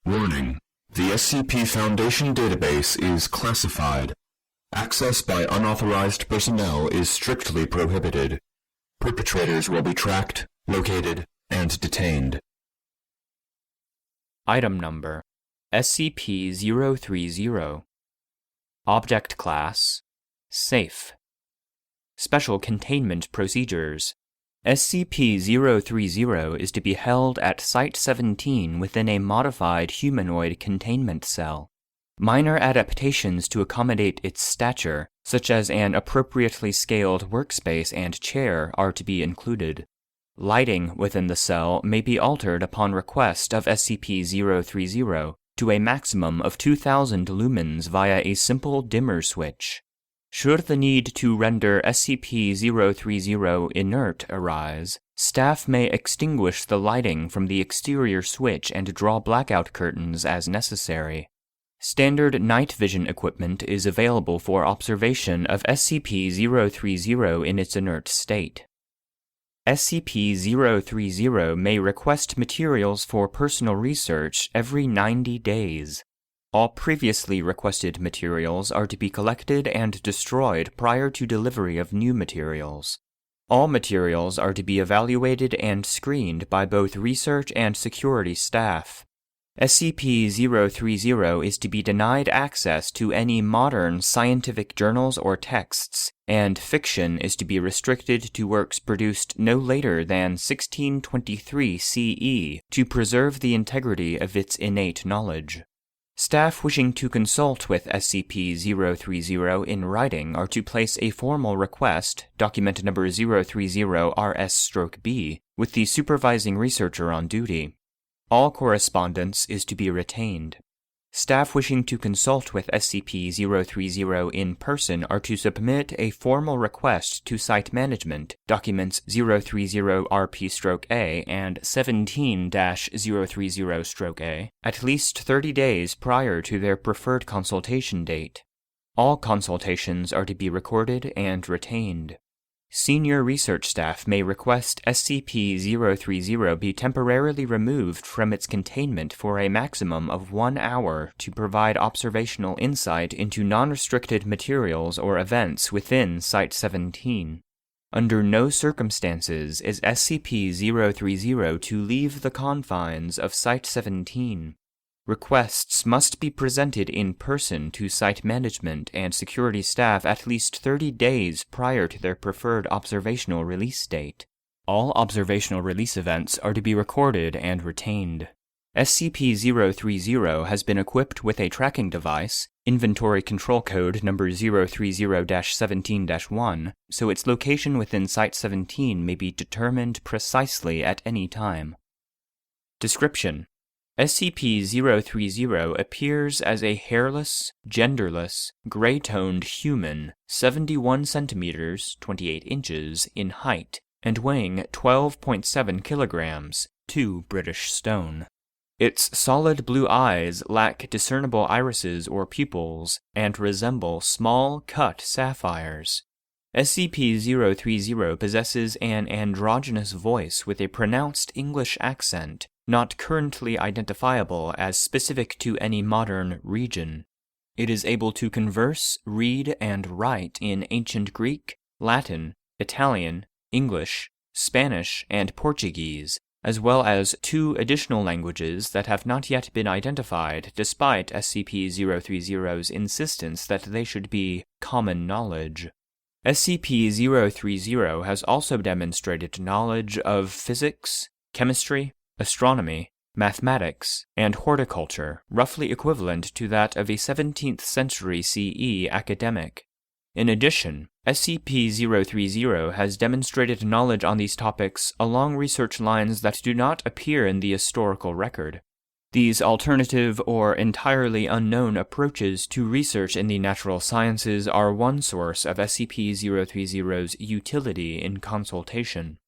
Warning: the SCP Foundation database is classified. Access by unauthorized personnel is strictly prohibited. Perpetrators will be tracked, located, and detained. Item Number: SCP-030. Object Class: Safe. Special Containment Procedures: SCP-030 is to be held at Site-17 within a modified humanoid containment cell. Minor adaptations to accommodate its stature, such as an appropriately scaled workspace and chair, are to be included. Lighting within the cell may be altered upon request of SCP-030 to a maximum of 2,000 lumens via a simple dimmer switch. Should the need to render SCP-030 inert arise, staff may extinguish the lighting from the exterior switch and draw blackout curtains as necessary. Standard night vision equipment is available for observation of SCP-030 in its inert state. SCP-030 may request materials for personal research every 90 days. All previously requested materials are to be collected and destroyed prior to delivery of new materials. All materials are to be evaluated and screened by both research and security staff. SCP-030 is to be denied access to any modern scientific journals or texts, and fiction is to be restricted to works produced no later than 1623 CE to preserve the integrity of its innate knowledge. Staff wishing to consult with SCP-030 in writing are to place a formal request, document number 030-RS-B, with the supervising researcher on duty. All correspondence is to be retained. Staff wishing to consult with SCP-030 in person are to submit a formal request to Site Management, documents 030-RP-A and 17-030-A, at least 30 days prior to their preferred consultation date. All consultations are to be recorded and retained. Senior research staff may request SCP-030 be temporarily removed from its containment for a maximum of 1 hour to provide observational insight into non-restricted materials or events within Site-17. Under no circumstances is SCP-030 to leave the confines of Site-17. Requests must be presented in person to Site Management and security staff at least 30 days prior to their preferred observational release date. All observational release events are to be recorded and retained. SCP-030 has been equipped with a tracking device, inventory control code number 030-17-1, so its location within Site-17 may be determined precisely at any time. Description: SCP-030 appears as a hairless, genderless, gray-toned human, 71 centimeters, 28 inches, in height, and weighing 12.7 kilograms, 2 British stone. Its solid blue eyes lack discernible irises or pupils, and resemble small, cut sapphires. SCP-030 possesses an androgynous voice with a pronounced English accent, not currently identifiable as specific to any modern region. It is able to converse, read, and write in Ancient Greek, Latin, Italian, English, Spanish, and Portuguese, as well as 2 additional languages that have not yet been identified despite SCP-030's insistence that they should be common knowledge. SCP-030 has also demonstrated knowledge of physics, chemistry, astronomy, mathematics, and horticulture, roughly equivalent to that of a 17th century CE academic. In addition, SCP-030 has demonstrated knowledge on these topics along research lines that do not appear in the historical record. These alternative or entirely unknown approaches to research in the natural sciences are one source of SCP-030's utility in consultation.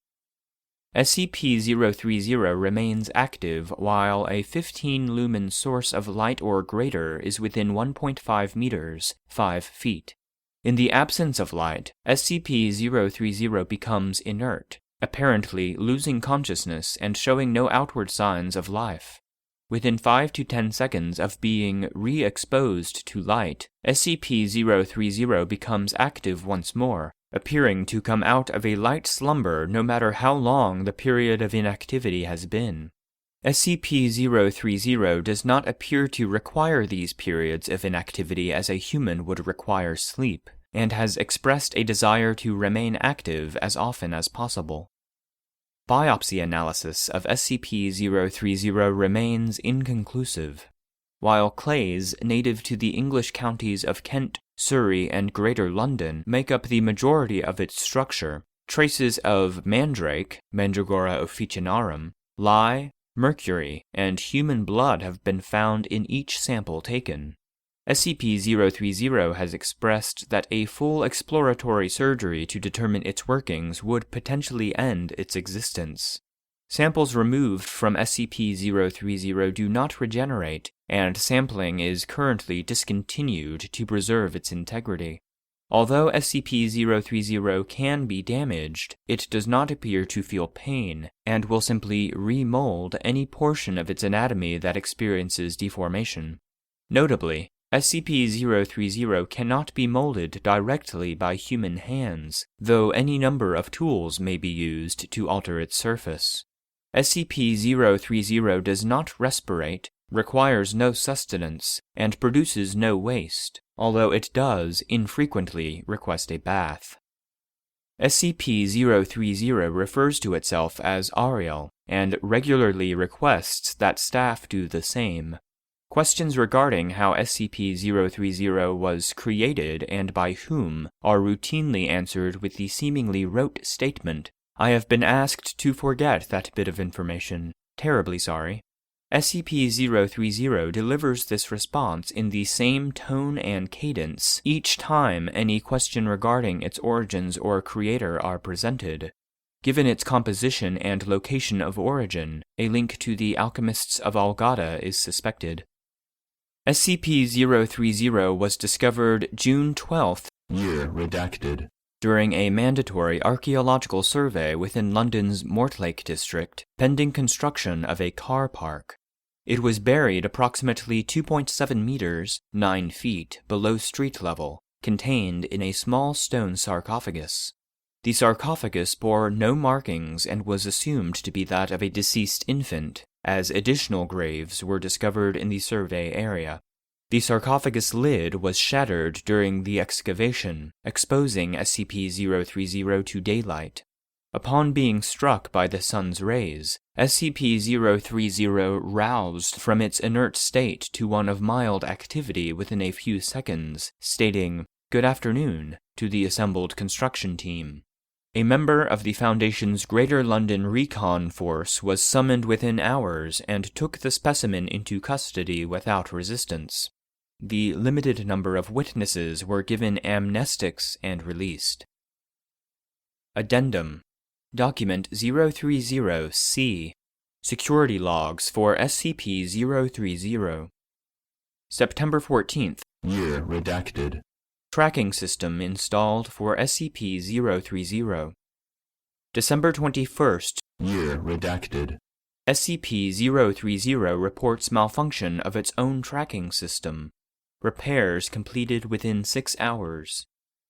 SCP-030 remains active while a 15-lumen source of light or greater is within 1.5 meters, 5 feet. In the absence of light, SCP-030 becomes inert, apparently losing consciousness and showing no outward signs of life. Within 5 to 10 seconds of being re-exposed to light, SCP-030 becomes active once more, appearing to come out of a light slumber no matter how long the period of inactivity has been. SCP-030 does not appear to require these periods of inactivity as a human would require sleep, and has expressed a desire to remain active as often as possible. Biopsy analysis of SCP-030 remains inconclusive. While clays native to the English counties of Kent, Surrey, and Greater London make up the majority of its structure, traces of mandrake, Mandragora officinarum, lye, mercury, and human blood have been found in each sample taken. SCP-030 has expressed that a full exploratory surgery to determine its workings would potentially end its existence. Samples removed from SCP-030 do not regenerate, and sampling is currently discontinued to preserve its integrity. Although SCP-030 can be damaged, it does not appear to feel pain, and will simply remold any portion of its anatomy that experiences deformation. Notably, SCP-030 cannot be molded directly by human hands, though any number of tools may be used to alter its surface. SCP-030 does not respirate, requires no sustenance, and produces no waste, although it does infrequently request a bath. SCP-030 refers to itself as Ariel, and regularly requests that staff do the same. Questions regarding how SCP-030 was created and by whom are routinely answered with the seemingly rote statement, "I have been asked to forget that bit of information. Terribly sorry." SCP-030 delivers this response in the same tone and cadence each time any question regarding its origins or creator are presented. Given its composition and location of origin, a link to the alchemists of Algada is suspected. SCP-030 was discovered June 12th, Year redacted. during a mandatory archaeological survey within London's Mortlake district, pending construction of a car park. It was buried approximately 2.7 meters, 9 feet, below street level, contained in a small stone sarcophagus. The sarcophagus bore no markings and was assumed to be that of a deceased infant, as additional graves were discovered in the survey area. The sarcophagus lid was shattered during the excavation, exposing SCP-030 to daylight. Upon being struck by the sun's rays, SCP-030 roused from its inert state to one of mild activity within a few seconds, stating, "Good afternoon," to the assembled construction team. A member of the Foundation's Greater London Recon Force was summoned within hours and took the specimen into custody without resistance. The limited number of witnesses were given amnestics and released. Addendum. Document 030-C. Security logs for SCP-030. September 14th. Year redacted. Tracking system installed for SCP-030. December 21st. Year redacted. SCP-030 reports malfunction of its own tracking system. Repairs completed within 6 hours.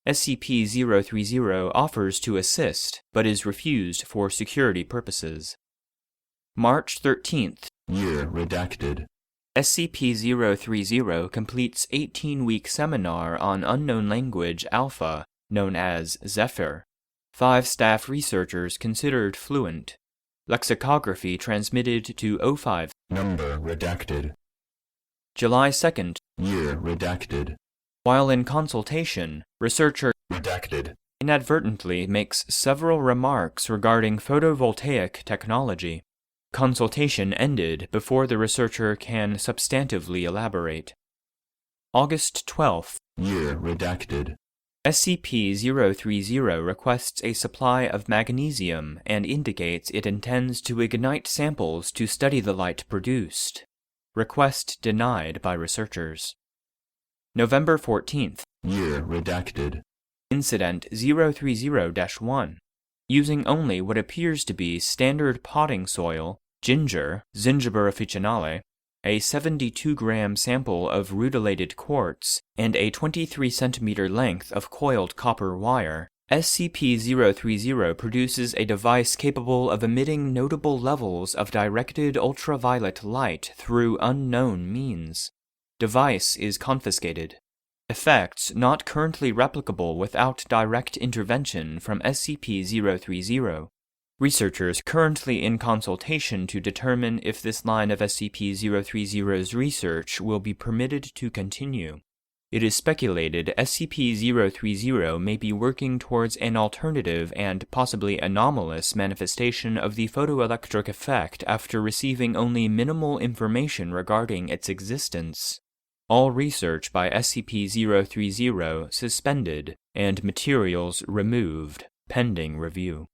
SCP-030 offers to assist, but is refused for security purposes. March 13th. Year redacted. SCP-030 completes 18-week seminar on unknown language Alpha, known as Zephyr. 5 staff researchers considered fluent. Lexicography transmitted to O5. Number redacted. July 2nd. Year redacted. While in consultation, researcher Redacted. inadvertently makes several remarks regarding photovoltaic technology. Consultation ended before the researcher can substantively elaborate. August 12th. Year redacted. SCP-030 requests a supply of magnesium and indicates it intends to ignite samples to study the light produced. Request denied by researchers. November 14th. Year redacted. Incident 030-1. Using only what appears to be standard potting soil, ginger, Zingiber officinale, a 72-gram sample of rutilated quartz, and a 23-centimeter length of coiled copper wire, SCP-030 produces a device capable of emitting notable levels of directed ultraviolet light through unknown means. Device is confiscated. Effects not currently replicable without direct intervention from SCP-030. Researchers currently in consultation to determine if this line of SCP-030's research will be permitted to continue. It is speculated SCP-030 may be working towards an alternative and possibly anomalous manifestation of the photoelectric effect after receiving only minimal information regarding its existence. All research by SCP-030 suspended and materials removed, pending review.